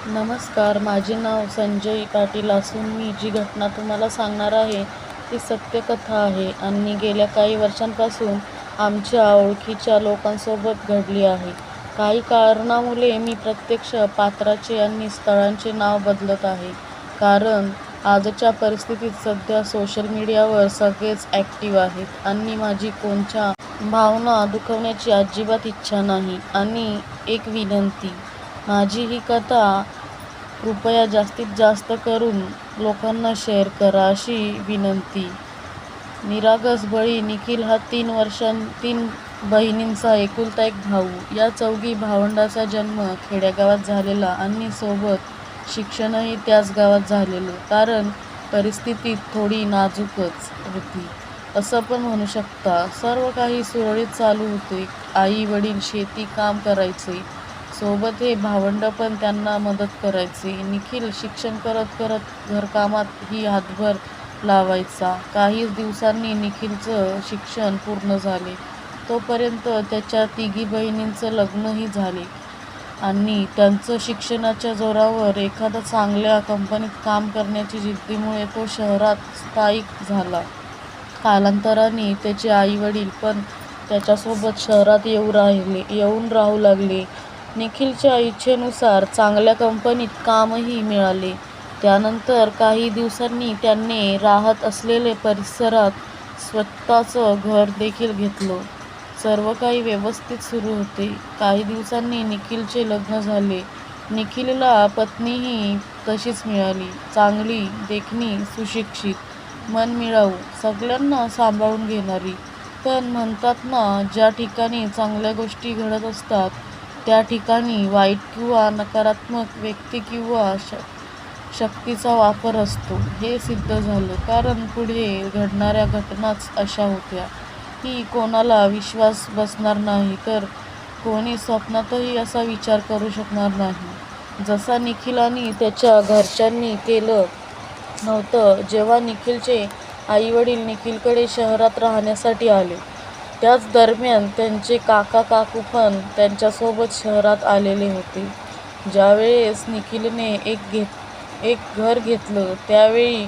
नमस्कार, माझे नाव संजय पाटील असून मी जी घटना तुम्हाला सांगणार आहे ती सत्यकथा आहे आणि गेल्या काही वर्षांपासून आमच्या ओळखीच्या लोकांसोबत घडली आहे. काही कारणामुळे मी प्रत्यक्ष पात्राचे आणि स्थळांचे नाव बदलत आहे, कारण आजच्या परिस्थितीत सध्या सोशल मीडियावर सगळेच ॲक्टिव्ह आहेत आणि माझी कोणत्या भावना दुखवण्याची अजिबात इच्छा नाही. आणि एक विनंती, माझी ही कथा कृपया जास्तीत जास्त करून लोकांना शेअर करा अशी विनंती. निरागस बळी निखिल हा 3 बहिणींचा एकुलता एक भाऊ. या चौघी भावंडांचा जन्म खेडेगावात झालेला आणि सोबत शिक्षणही त्याच गावात झालेलं, कारण परिस्थिती थोडी नाजूकच होती असं पण म्हणू शकता. सर्व काही सुरळीत चालू होते. आई वडील शेती काम करायचे, सोबत हे भावंड पण त्यांना मदत करायचे. निखिल शिक्षण करत करत घरकामातही हातभार लावायचा. काही दिवसांनी निखिलचं शिक्षण पूर्ण झाले. तोपर्यंत त्याच्या तिघी बहिणींचं लग्नही झाले आणि त्यांचं शिक्षणाच्या जोरावर एखाद्या चांगल्या कंपनीत काम करण्याची जिद्दीमुळे तो शहरात स्थायिक झाला. कालांतराने त्याचे आई वडील पण त्याच्यासोबत शहरात येऊन राहू लागले. निखिलच्या इच्छेनुसार चांगल्या कंपनीत कामही मिळाले. त्यानंतर काही दिवसांनी त्याने राहत असलेल्या परिसरात स्वतःचं घर देखील घेतलं. सर्व काही व्यवस्थित सुरू होते. काही दिवसांनी निखिलचे लग्न झाले. निखिलला पत्नीही तशीच मिळाली, चांगली, देखणी, सुशिक्षित, मनमिळावू, सगळ्यांना सांभाळून घेणारी. पण म्हणतात ना, ज्या ठिकाणी चांगल्या गोष्टी घडत असतात त्या ठिकाणी वाईट किंवा नकारात्मक व्यक्ती किंवा शक्तीचा वापर असतो. हे सिद्ध झालं, कारण पुढे घडणाऱ्या घटनाच अशा होत्या की कोणाला विश्वास बसणार नाही, तर कोणी स्वप्नातही असा विचार करू शकणार नाही जसा निखिल आणि त्याच्या घरच्यांनी केलं नव्हतं. जेव्हा निखिलचे आई वडील निखिलकडे शहरात राहण्यासाठी आले, त्याच दरम्यान त्यांचे काका काकू पण त्यांच्यासोबत शहरात आलेले होते. ज्यावेळेस निखिलने एक घर घेतलं त्यावेळी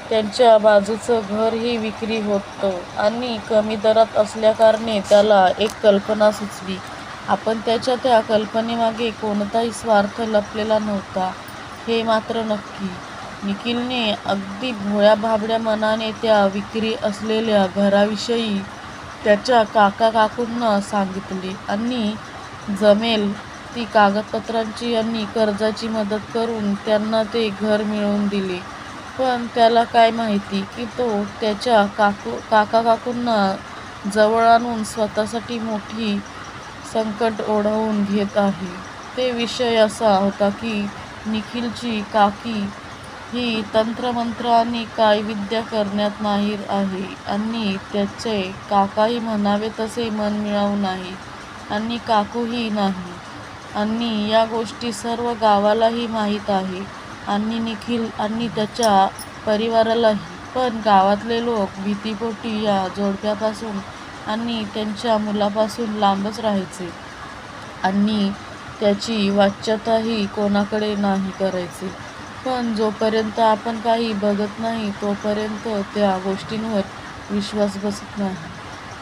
त्यांच्या बाजूचं घरही विक्री होतं आणि कमी दरात असल्याकारणे त्याला एक कल्पना सुचली. आपण त्या कल्पनेमागे कोणताही स्वार्थ लपलेला नव्हता हे मात्र नक्की. निखिलने अगदी भोळ्या भाबड्या मनाने त्या विक्री असलेल्या घराविषयी त्याच्या काका काकूंना सांगितले आणि जमेल ती कागदपत्रांची आणि कर्जाची मदत करून त्यांना ते घर मिळवून दिले. पण त्याला काय माहिती की तो त्याच्या काका काकूंना जवळ आणून स्वतःसाठी मोठी संकट ओढवून घेत आहे. ते विषय असा होता की निखिलची काकी ही तंत्रमंत्र आणि कायविद्या करण्यात माहीर आहे आणि त्याचे काकाही म्हणावे तसे मनमिळावू नाही आणि काकूही नाही. आणि या गोष्टी सर्व गावालाही माहीत आहे आणि निखिल आणि त्याच्या परिवारालाही. पण गावातले लोक भीतीपोटी या जोडप्यापासून आणि त्यांच्या मुलापासून लांबच राहायचे आणि त्याची वाच्यताही कोणाकडे नाही करायचे. पण जोपर्यंत आपण काही बघत नाही तोपर्यंत त्या गोष्टींवर विश्वास बसत नाही.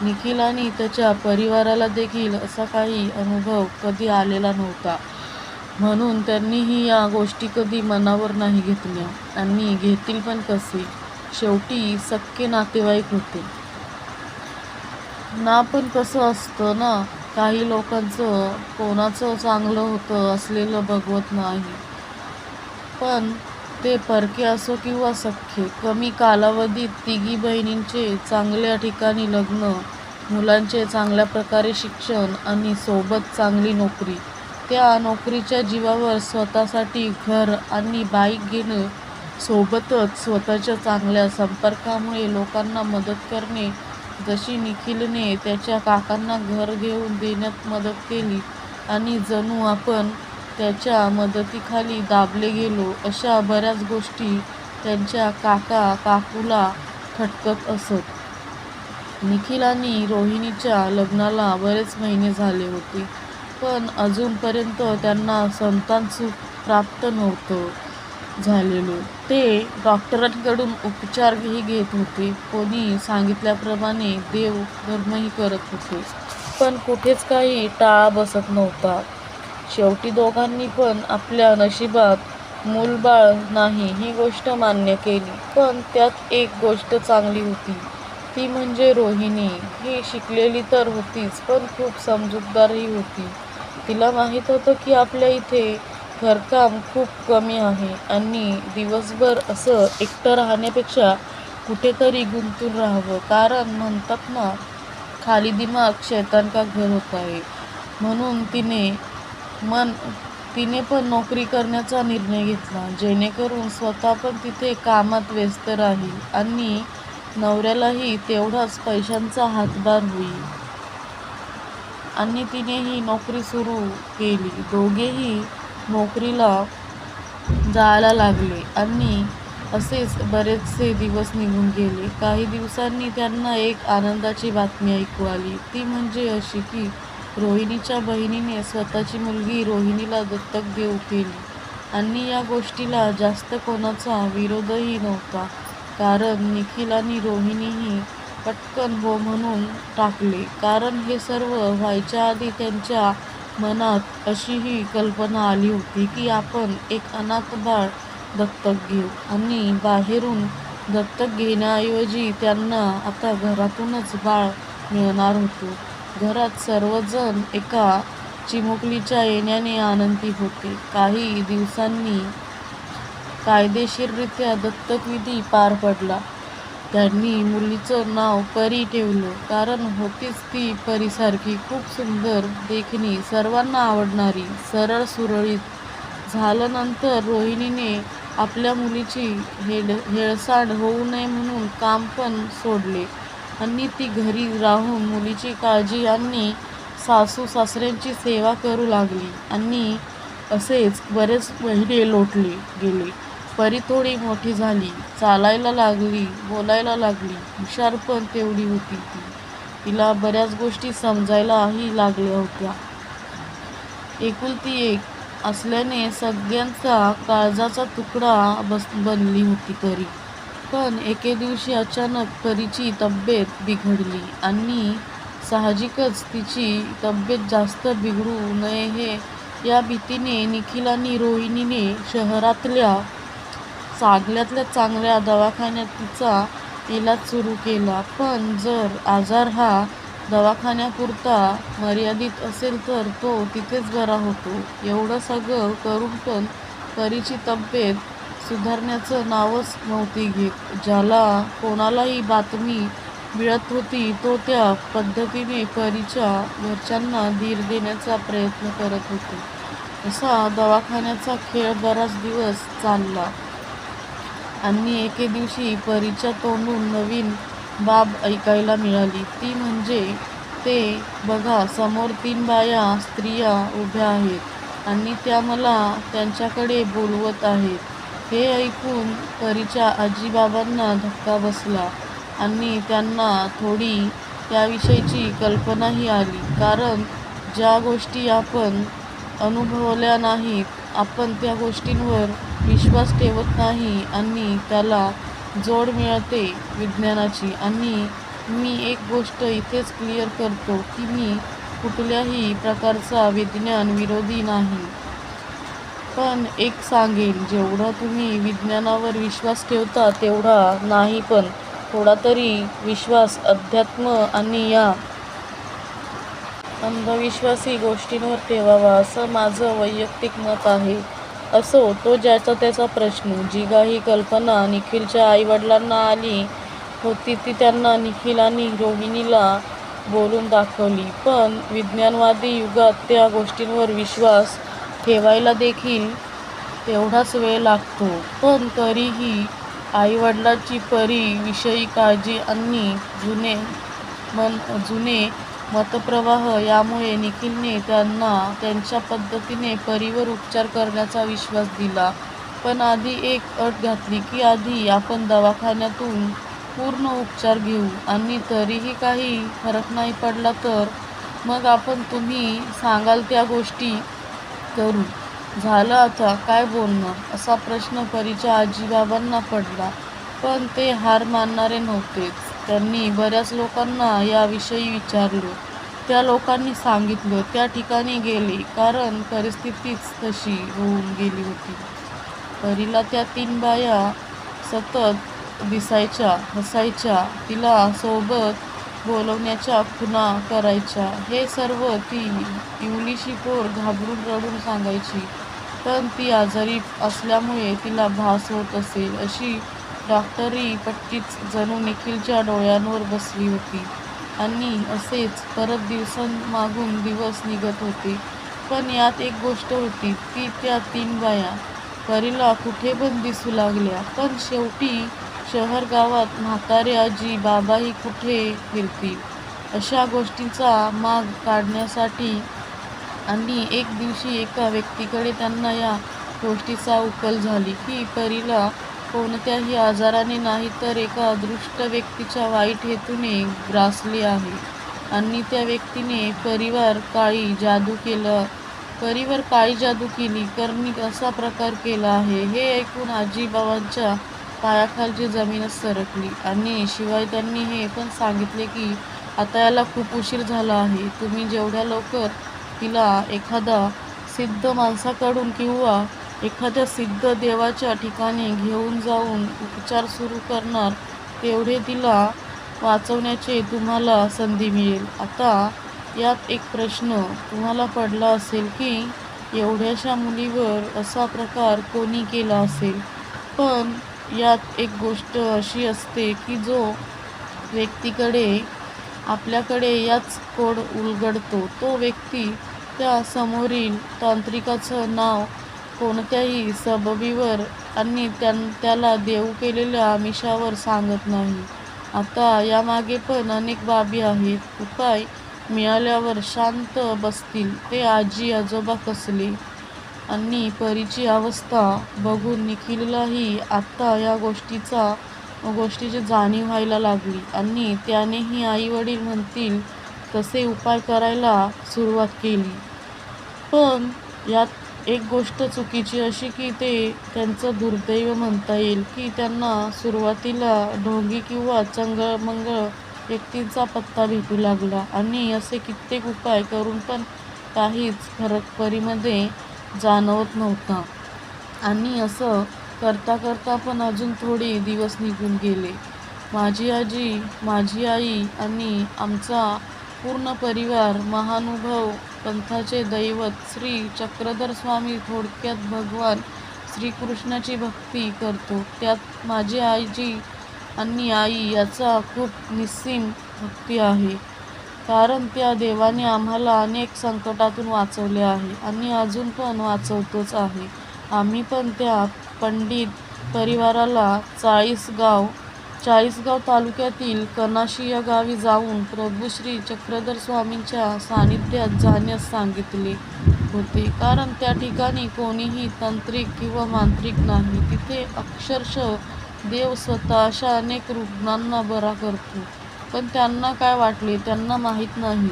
निखिल आणि त्याच्या परिवाराला देखील असा काही अनुभव कधी आलेला नव्हता, म्हणून त्यांनीही या गोष्टी कधी मनावर नाही घेतल्या आणि घेतील पण कसे. शेवटी सख्खे नातेवाईक होते ना. पण कसं असतं ना, काही लोकांचं कोणाचं चांगलं होतं असलेलं बघवत नाही, पण ते परके असो किंवा सख्खे. कमी कालावधीत तिघी बहिणींचे चांगल्या ठिकाणी लग्न, मुलांचे चांगल्या प्रकारे शिक्षण आणि सोबत चांगली नोकरी. त्या नोकरीच्या जीवावर स्वतःसाठी घर आणि बाईक घेणं, सोबतच स्वतःच्या चांगल्या संपर्कामुळे लोकांना मदत करणे. जशी निखिलने त्याच्या काकांना घर घेऊन देण्यात मदत केली आणि जणू आपण त्याच्या मदतीखाली दाबले गेलो, अशा बऱ्याच गोष्टी त्यांच्या काका काकूला खटकत असत. निखिल आणि रोहिणीच्या लग्नाला बरेच महिने झाले होते, पण अजूनपर्यंत त्यांना संतानसुख प्राप्त नव्हतं झालेलं. ते डॉक्टरांकडून उपचारही घेत होते. कोणी सांगितल्याप्रमाणे देवधर्मही करत होते. पण कुठेच काही टाळा बसत नव्हता. शेवटी दोघांनी पण आपल्या नशिबात मूलबाळ नाही ही गोष्ट मान्य केली. पण त्यात एक गोष्ट चांगली होती, ती म्हणजे रोहिणी. ही शिकलेली तर होतीच, पण खूप समजूतदारही होती. तिला माहीत होतं की आपल्या इथे घरकाम खूप कमी आहे आणि दिवसभर असं एकटं राहण्यापेक्षा कुठेतरी गुंतून राहावं. कारण म्हणतात ना, खाली दिमाग शैतान का घर होता है. म्हणून तिने पण नोकरी करण्याचा निर्णय घेतला, जेणेकरून स्वतः पण तिथे कामात व्यस्त राहील आणि नवऱ्यालाही तेवढाच पैशांचा हातभार होईल. आणि तिनेही नोकरी सुरू केली. दोघेही नोकरीला जायला लागले आणि असेच बरेचसे दिवस निघून गेले. काही दिवसांनी त्यांना एक आनंदाची बातमी ऐकू आली. ती म्हणजे अशी की रोहिणीच्या बहिणीने स्वतःची मुलगी रोहिणीला दत्तक देऊ केली. आणि या गोष्टीला जास्त कोणाचा विरोधही नव्हता, कारण निखिल आणि रोहिणीही पटकन हो म्हणून टाकले. कारण हे सर्व व्हायच्या आधी त्यांच्या मनात अशीही कल्पना आली होती की आपण एक अनाथ बाळ दत्तक घेऊ आणि बाहेरून दत्तक घेण्याऐवजी त्यांना आता घरातूनच बाळ मिळणार होतं. घरात सर्वजण एका चिमुकलीच्या येण्याने आनंदी होते. काही दिवसांनी कायदेशीररित्या दत्तकविधी पार पडला. त्यांनी मुलीचं नाव परी ठेवलं, कारण होतीच ती परीसारखी खूप सुंदर, देखणी, सर्वांना आवडणारी, सरळ सुरळीत. झालं नंतर रोहिणीने आपल्या मुलीची हेळसांड होऊ नये म्हणून काम पण सोडले आणि ती घरी राहून मुलीची काळजी आणि सासू सासऱ्यांची सेवा करू लागली. आणि असेच बरेच महिने लोटले गेले. परी थोडी मोठी झाली, चालायला लागली, बोलायला लागली. हुशार पण तेवढी होती ती. तिला बऱ्याच गोष्टी समजायलाही लागल्या होत्या. एकुलती एक असल्याने सगळ्यांचा काळजाचा तुकडा बनली होती परी. पण एके दिवशी अचानक परीची तब्येत बिघडली आणि साहजिकच तिची तब्येत जास्त बिघडू नये या भीतीने निखिल आणि रोहिणीने शहरातल्या चांगल्यातल्या चांगल्या दवाखान्यात तिचा इलाज सुरू केला. पण जर आजार हा दवाखान्यापुरता मर्यादित असेल तर तो तिथेच बरा होतो. एवढं सगळं करून पण परीची तब्येत सुधारण्याचं नावच नव्हती घेत. ज्याला कोणालाही बातमी मिळत होती तो त्या पद्धतीने परीच्या घरच्यांना धीर देण्याचा प्रयत्न करत होते. असा दवाखान्याचा खेळ बराच दिवस चालला आणि एके दिवशी परीच्या तोंडून नवीन बाब ऐकायला मिळाली. ती म्हणजे, ते बघा समोर 3 बाया स्त्रिया उभ्या आहेत आणि त्या मला त्यांच्याकडे बोलवत आहेत. हे ऐकून परीच्या आजीबाबांना धक्का बसला आणि त्यांना थोडी त्याविषयीची कल्पनाही आली. कारण ज्या गोष्टी आपण अनुभवल्या नाहीत, आपण त्या गोष्टींवर विश्वास ठेवत नाही आणि त्याला जोड मिळते विज्ञानाची. आणि मी एक गोष्ट इथेच क्लिअर करतो की मी कुठल्याही प्रकारचा विज्ञान विरोधी नाही. पण एक सांगेन, जेवढा तुम्ही विज्ञानावर विश्वास ठेवता तेवढा नाही, पण थोडा तरी विश्वास अध्यात्म आणि या अंधविश्वासी गोष्टींवर ठेवावा, असं माझं वैयक्तिक मत आहे. असो, तो ज्याचा त्याचा प्रश्न. जी काही कल्पना निखिलच्या आईवडिलांना आली होती ती त्यांना निखिल आणि रोहिणीला बोलून दाखवली. पण विज्ञानवादी युगात त्या गोष्टींवर विश्वास ठेवायला देखील तेवढाच वेळ लागतो. पण तरीही आईवडिलांची परी विषयी काळजी आणि जुने मतप्रवाह यामुळे निखिलने त्यांना त्यांच्या पद्धतीने परीवर उपचार करण्याचा विश्वास दिला. पण आधी एक अट घातली की आधी आपण दवाखान्यातून पूर्ण उपचार घेऊ आणि तरीही काही फरक नाही पडला तर मग आपण तुम्ही सांगाल त्या गोष्टी करू. झालं आता काय बोलणं असा प्रश्न परीच्या आजीबाबांना पडला. पण ते हार मानणारे नव्हतेच. त्यांनी बऱ्याच लोकांना याविषयी विचारलं. त्या लोकांनी सांगितलं त्या ठिकाणी गेले, कारण परिस्थितीच तशी होऊन गेली होती. परीला त्या 3 बाया सतत दिसायच्या, हसायच्या, तिला सोबत बोलवण्याच्या खुणा करायच्या. हे सर्व ती इवलीशी पोर घाबरून रडून सांगायची. पण ती आजारी असल्यामुळे तिला भास होत असेल अशी डॉक्टरी पट्टीच जणू निखिलच्या डोळ्यांवर बसली होती. आणि असेच परत दिवसांमागून दिवस निघत होते. पण यात एक गोष्ट होती, ती त्या 3 बाया परीला कुठे पण दिसू लागल्या. पण शेवटी शहर गावात म्हातारे आजी बाबाही कुठे फिरतील अशा गोष्टींचा माग काढण्यासाठी. आणि एक दिवशी एका व्यक्तीकडे त्यांना या गोष्टीचा उकल झाली की परीला कोणत्याही आजाराने नाही तर एका दुष्ट व्यक्तीच्या वाईट हेतूने ग्रासले आहे. आणि त्या व्यक्तीने परीवर काळी जादू केली करणी असा प्रकार केला आहे. हे ऐकून आजीबाबांच्या पायाखालची जमीनच सरकली. आणि शिवाय त्यांनी हे पण सांगितले की आता याला खूप उशीर झाला आहे. तुम्ही जेवढ्या लवकर तिला एखादा सिद्ध माणसाकडून किंवा एखाद्या सिद्ध देवाच्या ठिकाणी घेऊन जाऊन उपचार सुरू करणार, तेवढे तिला वाचवण्याची तुम्हाला संधी मिळेल. आता यात एक प्रश्न तुम्हाला पडला असेल की एवढ्याशा मुलीवर असा प्रकार कोणी केला असेल. पण यात एक गोष्ट अशी असते की जो व्यक्तीकडे आपल्याकडे याच कोड उलगडतो, तो व्यक्ती त्या समोरील तांत्रिकाचं नाव कोणत्याही सबबीवर आणि त्याला देऊ केलेल्या आमिषावर सांगत नाही. आता यामागे पण अनेक बाबी आहेत. उपाय मिळाल्यावर शांत बसतील ते आजी आजोबा कसले. आणि परीची अवस्था बघून निखिललाही आत्ता या गोष्टीची जाणीव व्हायला लागली. आणि त्यानेही आई वडील म्हणतील तसे उपाय करायला सुरुवात केली. पण यात एक गोष्ट चुकीची अशी की ते त्यांचं दुर्दैव म्हणता येईल की त्यांना सुरुवातीला ढोंगी किंवा चंगळमंगळ व्यक्तींचा पत्ता भेटू लागला. आणि असे कित्येक उपाय करून पण काहीच फरक परीमध्ये जाणवत नव्हता. आणि असं करता करता पण अजून थोडे दिवस निघून गेले. माझी आजी, माझी आई आणि आमचा पूर्ण परिवार महानुभाव पंथाचे दैवत श्री चक्रधर स्वामी, थोडक्यात भगवान श्रीकृष्णाची भक्ती करतो. त्यात माझी आजी आणि आई याचा खूप निस्सीम भक्ती आहे. कारण त्या देवाने आम्हाला अनेक संकटातून वाचवले आहे आणि अजून पण वाचवतोच आहे. आम्ही पण त्या पंडित परिवाराला चाळीसगाव तालुक्यातील कनाशी या गावी जाऊन प्रभू श्री चक्रधर स्वामींच्या सानिध्यात जाण्यास सांगितले होते. कारण त्या ठिकाणी कोणीही तांत्रिक किंवा मांत्रिक नाही. तिथे अक्षरशः देव स्वतः अशा अनेक रुग्णांना बरा करतो. पण त्यांना काय वाटले त्यांना माहीत नाही.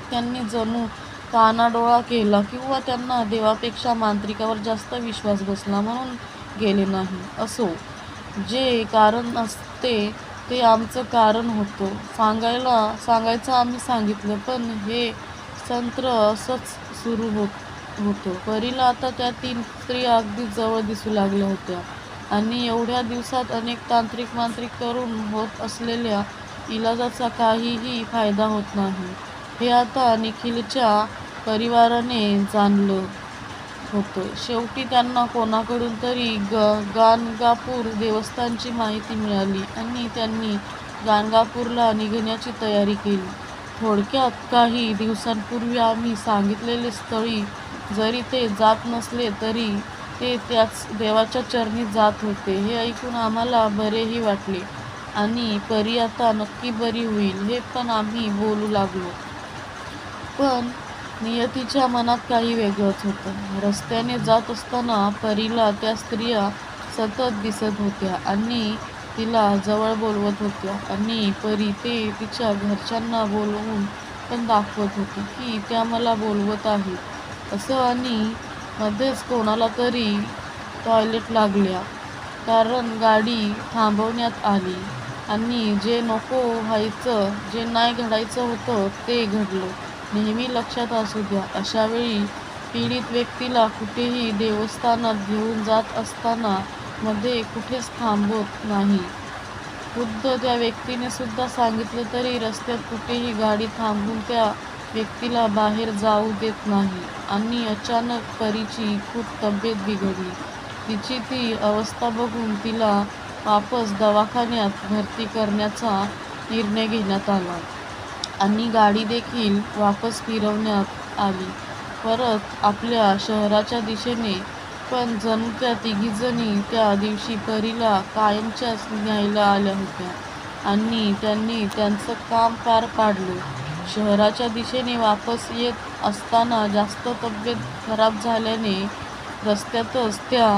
त्यांनी जणू कानाडोळा केला किंवा त्यांना देवापेक्षा मांत्रिकावर जास्त विश्वास बसला म्हणून गेले नाही. असो, जे कारण असते ते आमचं कारण होतं. सांगायचं आम्ही सांगितलं. पण हे सत्र असंच सुरू होतं. परीला आता त्या 3 स्त्रिया अगदी जवळ दिसू लागल्या होत्या. आणि एवढ्या दिवसात अनेक तांत्रिक मांत्रिक करून होत असलेल्या इलाजाचा काहीही फायदा होत नाही, हे आता निखिलच्या परिवाराने जाणलं होतं. शेवटी त्यांना कोणाकडून तरी गाणगापूर देवस्थानची माहिती मिळाली आणि त्यांनी गाणगापूरला निघण्याची तयारी केली. थोडक्यात काही दिवसांपूर्वी आम्ही सांगितलेले स्थळी जरी ते जात नसले तरी ते त्याच देवाच्या चरणी जात होते. हे ऐकून आम्हाला बरेही वाटले. आणि परी आता नक्की बरी होईल हे पण आम्ही बोलू लागलो. पण नियतीच्या मनात काही वेगळंच होतं. रस्त्याने जात असताना परीला त्या स्त्रिया सतत दिसत होत्या आणि तिला जवळ बोलवत होत्या. आणि परी ते तिच्या घरच्यांना बोलवून पण दाखवत होती की त्या मला बोलवत आहेत. असं आणि मध्येच कोणाला तरी टॉयलेट लागल्या कारण गाडी थांबवण्यात आली आणि जे नको व्हायचं, जे नाही घडायचं होतं ते घडलं. नेहमी लक्षात असू द्या, अशावेळी पीडित व्यक्तीला कुठेही देवस्थानात घेऊन जात असताना मध्ये कुठेच थांबवत नाही. खुद्द त्या व्यक्तीने सुद्धा सांगितलं तरी रस्त्यात कुठेही गाडी थांबवून त्या व्यक्तीला बाहेर जाऊ देत नाही. आणि अचानक परीची खूप तब्येत बिघडली. तिची ती अवस्था बघून तिला वापस दवाखान्यात भरती करण्याचा निर्णय घेण्यात आला आणि गाडी देखील वापस फिरवण्यात आली परत आपल्या शहराच्या दिशेने. पण जणू त्या तिघीजणी त्या दिवशी परीला कायमच्याच न्यायला आल्या होत्या आणि त्यांनी त्यांचं काम पार पाडलं. शहराच्या दिशेने वापस येत असताना जास्त तब्येत खराब झाल्याने रस्त्यातच त्या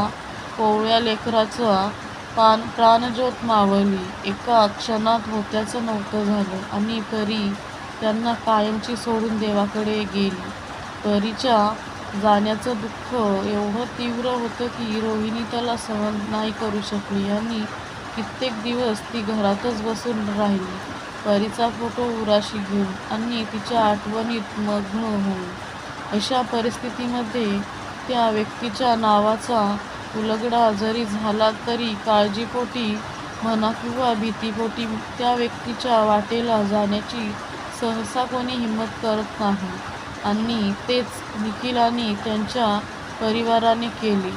कोवळ्या लेकराचा प्राणज्योत मावळली. एका क्षणात होत्याचं नव्हतं झालं आणि परी त्यांना कायमची सोडून देवाकडे गेली. परीच्या जाण्याचं दुःख एवढं तीव्र होतं की रोहिणी त्याला सहन नाही करू शकली आणि कित्येक दिवस ती घरातच बसून राहिली, परीचा फोटो उराशी घेऊन आणि तिच्या आठवणीत मग्न होऊन. अशा परिस्थितीमध्ये त्या व्यक्तीच्या नावाचा उलगडा जरी झाला तरी काळजीपोटी म्हणा किंवा भीतीपोटी त्या व्यक्तीच्या वाटेला जाण्याची सहसा कोणी हिंमत करत नाही आणि तेच निखिल आणि त्यांच्या परिवाराने केले.